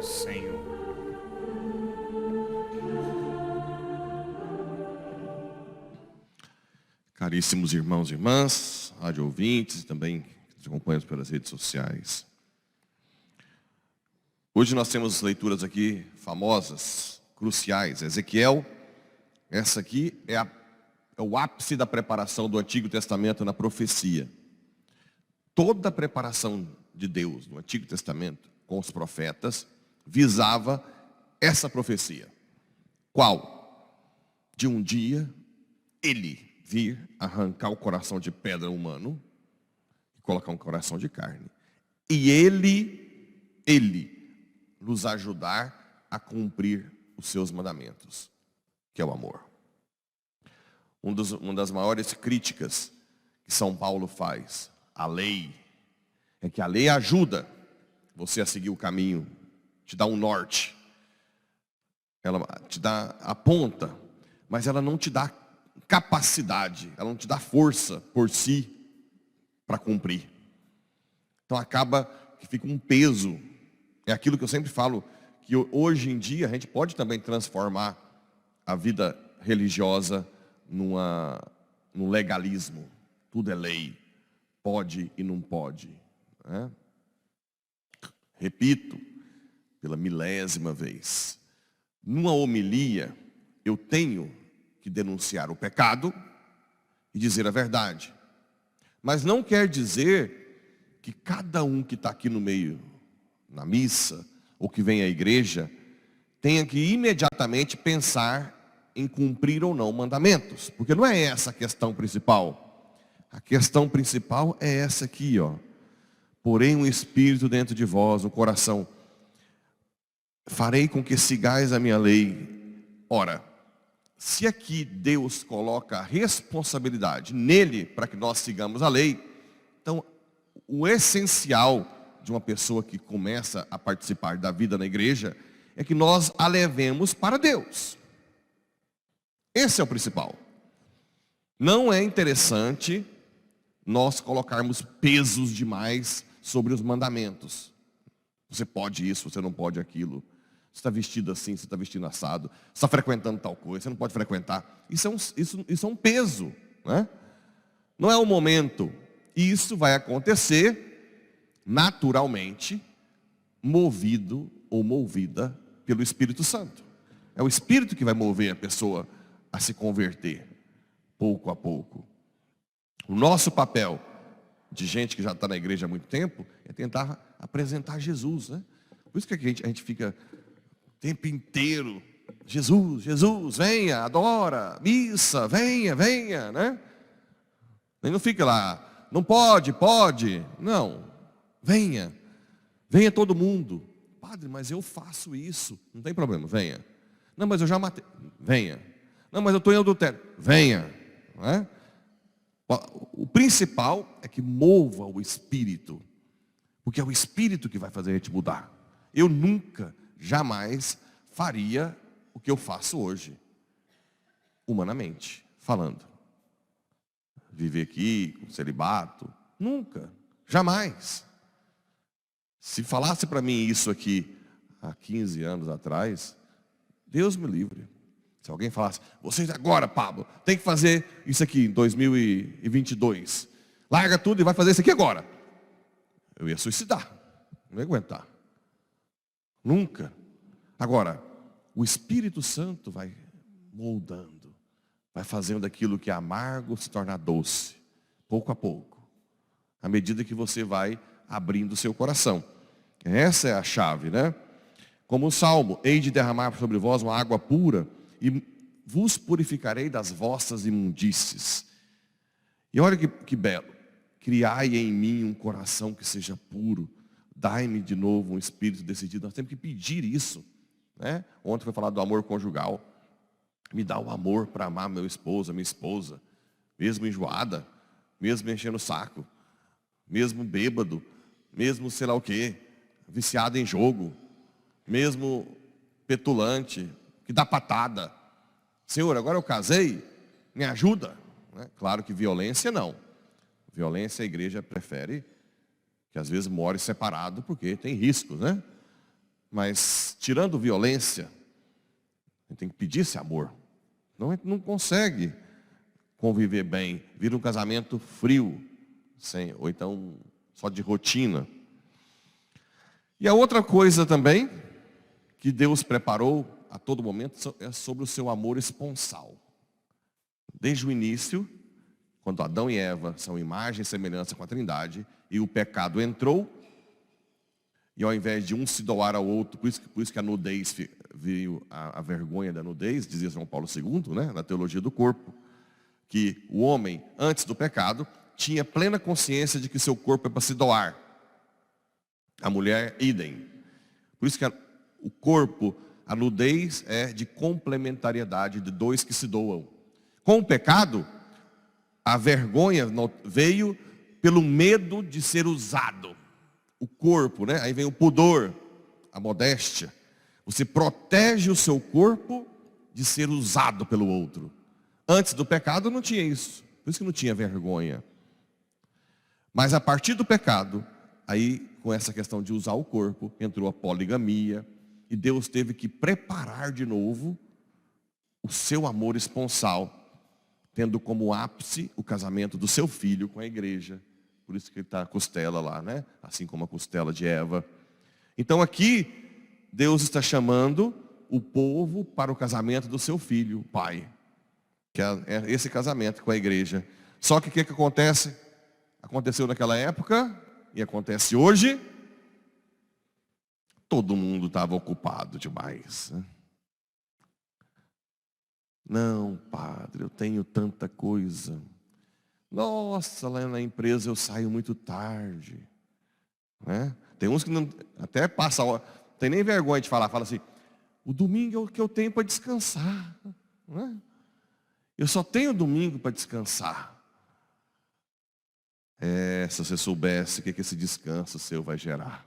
ao Senhor. Caríssimos irmãos e irmãs, rádio ouvintes e também que nos acompanham pelas redes sociais. Hoje nós temos leituras aqui famosas, cruciais. Ezequiel, essa aqui é o ápice da preparação do Antigo Testamento na profecia. Toda a preparação de Deus no Antigo Testamento, com os profetas, visava essa profecia. Qual? De um dia, ele vir arrancar o coração de pedra humano e colocar um coração de carne. E ele nos ajudar a cumprir os seus mandamentos, que é o amor. Uma das maiores críticas que São Paulo faz à lei é que a lei ajuda você a seguir o caminho, te dá um norte, ela te dá a ponta, mas ela não te dá capacidade, ela não te dá força por si para cumprir. Então acaba que fica um peso. É aquilo que eu sempre falo, que hoje em dia a gente pode também transformar a vida religiosa num legalismo. Tudo é lei, pode e não pode, né? Repito, pela milésima vez, numa homilia eu tenho que denunciar o pecado e dizer a verdade. Mas não quer dizer que cada um que está aqui no meio, na missa, ou que vem à igreja, tenha que imediatamente pensar em cumprir ou não mandamentos. Porque não é essa a questão principal. A questão principal é essa aqui, ó. Porém um espírito dentro de vós, um coração. Farei com que sigais a minha lei. Ora, se aqui Deus coloca a responsabilidade nele para que nós sigamos a lei, então o essencial de uma pessoa que começa a participar da vida na igreja é que nós a levemos para Deus. Esse é o principal. Não é interessante nós colocarmos pesos demais sobre os mandamentos. Você pode isso, você não pode aquilo. Você está vestido assim, você está vestido assado, você está frequentando tal coisa, você não pode frequentar. Isso é um peso, né? Não é um momento. Isso vai acontecer naturalmente, movido ou movida pelo Espírito Santo. É o Espírito que vai mover a pessoa a se converter, pouco a pouco. O nosso papel, de gente que já está na igreja há muito tempo, é tentar apresentar Jesus, né? Por isso que a gente fica o tempo inteiro, Jesus, Jesus, venha, adora, missa, venha, venha, né? Ele não fica lá, não pode, pode. Não, venha, venha todo mundo. Padre, mas eu faço isso. Não tem problema, venha. Não, mas eu já matei. Venha. Não, mas eu estou em adultério. Venha. Não é? O principal é que mova o Espírito. Porque é o Espírito que vai fazer a gente mudar. Eu nunca, jamais faria o que eu faço hoje. Humanamente falando. Viver aqui com celibato. Nunca. Jamais. Se falasse para mim isso aqui há 15 anos atrás, Deus me livre. Se alguém falasse, vocês agora, Pablo, tem que fazer isso aqui em 2022. Larga tudo e vai fazer isso aqui agora. Eu ia suicidar. Não ia aguentar. Nunca. Agora, o Espírito Santo vai moldando, vai fazendo aquilo que é amargo se tornar doce, pouco a pouco, à medida que você vai abrindo o seu coração. Essa é a chave, né? Como o Salmo, hei de derramar sobre vós uma água pura e vos purificarei das vossas imundícies. E olha que belo, criai em mim um coração que seja puro, dai-me de novo um espírito decidido. Nós temos que pedir isso, né? Ontem foi falado do amor conjugal. Me dá o amor para amar meu esposo, minha esposa, mesmo enjoada, mesmo enchendo o saco, mesmo bêbado, mesmo sei lá o quê, viciado em jogo, mesmo petulante, que dá patada. Senhor, agora eu casei, me ajuda. Claro que violência não. Violência a igreja prefere que às vezes more separado porque tem riscos, né? Mas, tirando violência, a gente tem que pedir esse amor. Não, a gente não consegue conviver bem. Vira um casamento frio, ou então só de rotina. E a outra coisa também, que Deus preparou a todo momento, é sobre o seu amor esponsal. Desde o início, quando Adão e Eva são imagem e semelhança com a Trindade, e o pecado entrou, e ao invés de um se doar ao outro, por isso que a nudez veio, a vergonha da nudez, dizia João Paulo II, né, na teologia do corpo, que o homem, antes do pecado, tinha plena consciência de que seu corpo é para se doar. A mulher, idem. Por isso que o corpo, a nudez é de complementariedade de dois que se doam. Com o pecado, a vergonha veio pelo medo de ser usado. O corpo, né? Aí vem o pudor, a modéstia. Você protege o seu corpo de ser usado pelo outro. Antes do pecado não tinha isso. Por isso que não tinha vergonha. Mas a partir do pecado, aí com essa questão de usar o corpo, entrou a poligamia. E Deus teve que preparar de novo o seu amor esponsal, tendo como ápice o casamento do seu filho com a igreja. Por isso que ele está a costela lá, né? Assim como a costela de Eva. Então aqui, Deus está chamando o povo para o casamento do seu filho, o pai. Que é esse casamento com a igreja. Só que o que acontece? Aconteceu naquela época e acontece hoje. Todo mundo estava ocupado demais, né? Não, padre, eu tenho tanta coisa. Nossa, lá na empresa eu saio muito tarde, né? Tem uns que não, até passa a hora, não tem nem vergonha de falar. Fala assim, o domingo é o que eu tenho para descansar, né? Eu só tenho domingo para descansar. Se você soubesse o que esse descanso seu vai gerar.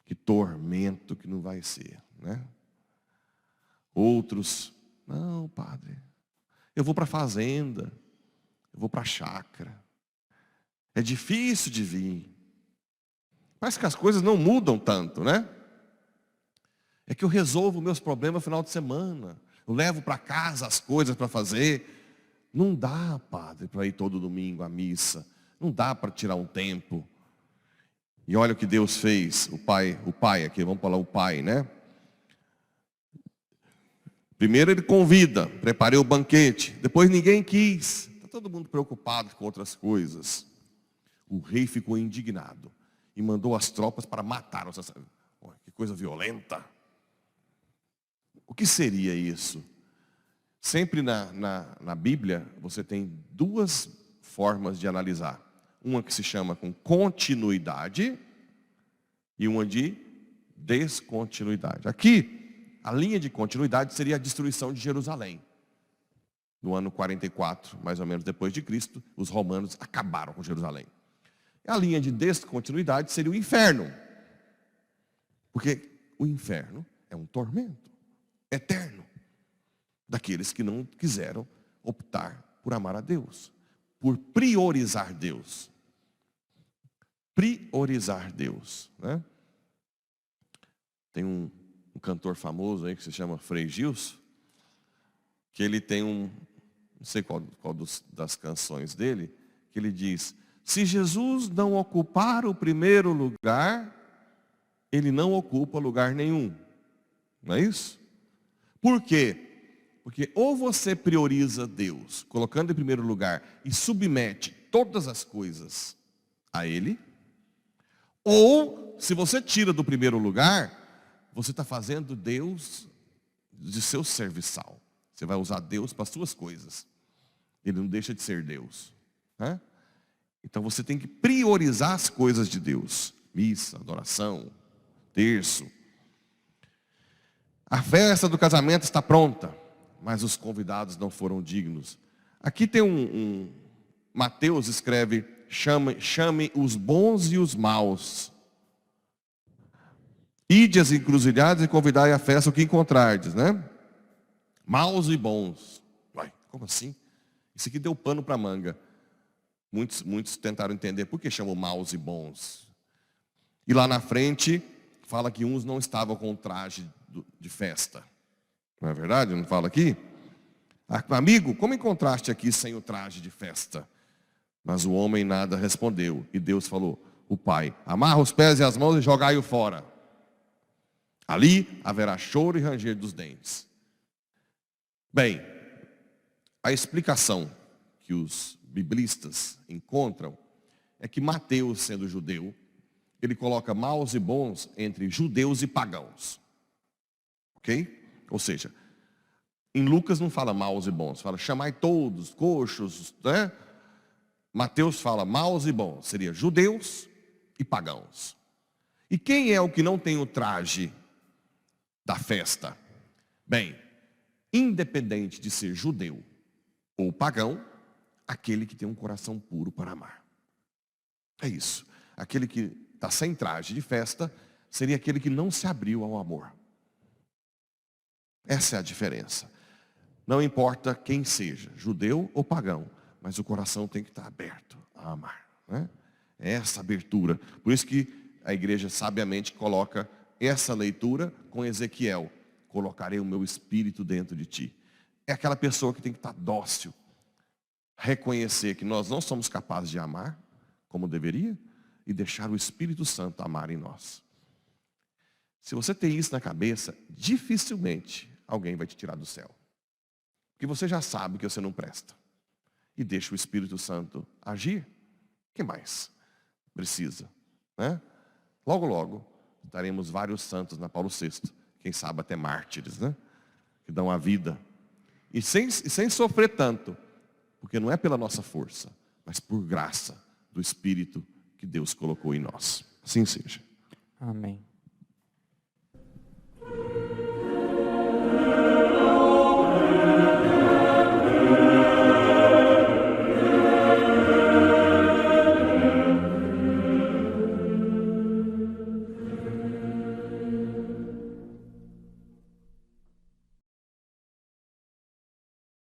Que tormento que não vai ser, né? Outros, não, padre, eu vou para a fazenda, eu vou para a chácara. É difícil de vir. Parece que as coisas não mudam tanto, né? É que eu resolvo meus problemas no final de semana. Eu levo para casa as coisas para fazer. Não dá, padre, para ir todo domingo à missa. Não dá para tirar um tempo. E olha o que Deus fez, o pai aqui, vamos falar o pai, né? Primeiro ele convida, preparei o banquete, depois ninguém quis. Está todo mundo preocupado com outras coisas. O rei ficou indignado e mandou as tropas para matar os assassinos. Que coisa violenta. O que seria isso? Sempre na Bíblia você tem duas formas de analisar. Uma que se chama com continuidade e uma de descontinuidade. Aqui, a linha de continuidade seria a destruição de Jerusalém. No ano 44, mais ou menos depois de Cristo, os romanos acabaram com Jerusalém. A linha de descontinuidade seria o inferno. Porque o inferno é um tormento eterno daqueles que não quiseram optar por amar a Deus, por priorizar Deus. Priorizar Deus, né? Tem um cantor famoso aí que se chama Frei Gilson, que ele tem não sei qual das canções dele, que ele diz, se Jesus não ocupar o primeiro lugar, ele não ocupa lugar nenhum. Não é isso? Por quê? Porque ou você prioriza Deus, colocando em primeiro lugar, e submete todas as coisas a Ele, ou, se você tira do primeiro lugar, você está fazendo Deus de seu serviçal. Você vai usar Deus para as suas coisas. Ele não deixa de ser Deus, né? Então você tem que priorizar as coisas de Deus. Missa, adoração, terço. A festa do casamento está pronta, mas os convidados não foram dignos. Aqui tem Mateus escreve, chame os bons e os maus. Ide às encruzilhadas e convidai à festa o que encontrardes, né? Maus e bons. Uai, como assim? Isso aqui deu pano para manga. Muitos tentaram entender por que chamam maus e bons. E lá na frente, fala que uns não estavam com traje de festa. Não é verdade? Não fala aqui? Amigo, como encontraste aqui sem o traje de festa? Mas o homem nada respondeu. E Deus falou, o pai, amarra os pés e as mãos e jogai-o fora. Ali haverá choro e ranger dos dentes. Bem, a explicação que os biblistas encontram é que Mateus, sendo judeu, ele coloca maus e bons entre judeus e pagãos. Ok? Ou seja, em Lucas não fala maus e bons, fala chamai todos, coxos, né? Mateus fala maus e bons, seria judeus e pagãos. E quem é o que não tem o traje da festa? Bem, independente de ser judeu ou pagão, aquele que tem um coração puro para amar. É isso. Aquele que está sem traje de festa seria aquele que não se abriu ao amor. Essa é a diferença. Não importa quem seja, judeu ou pagão, mas o coração tem que estar aberto a amar, né? É essa abertura. Por isso que a igreja sabiamente coloca essa leitura com Ezequiel. Colocarei o meu espírito dentro de ti. É aquela pessoa que tem que estar dócil. Reconhecer que nós não somos capazes de amar como deveria e deixar o Espírito Santo amar em nós. Se você tem isso na cabeça, dificilmente alguém vai te tirar do céu. Porque você já sabe que você não presta. E deixa o Espírito Santo agir. O que mais precisa, né? Logo, logo, estaremos vários santos na Paulo VI. Quem sabe até mártires, né? Que dão a vida. E sem sofrer tanto. Porque não é pela nossa força, mas por graça do Espírito que Deus colocou em nós. Assim seja. Amém.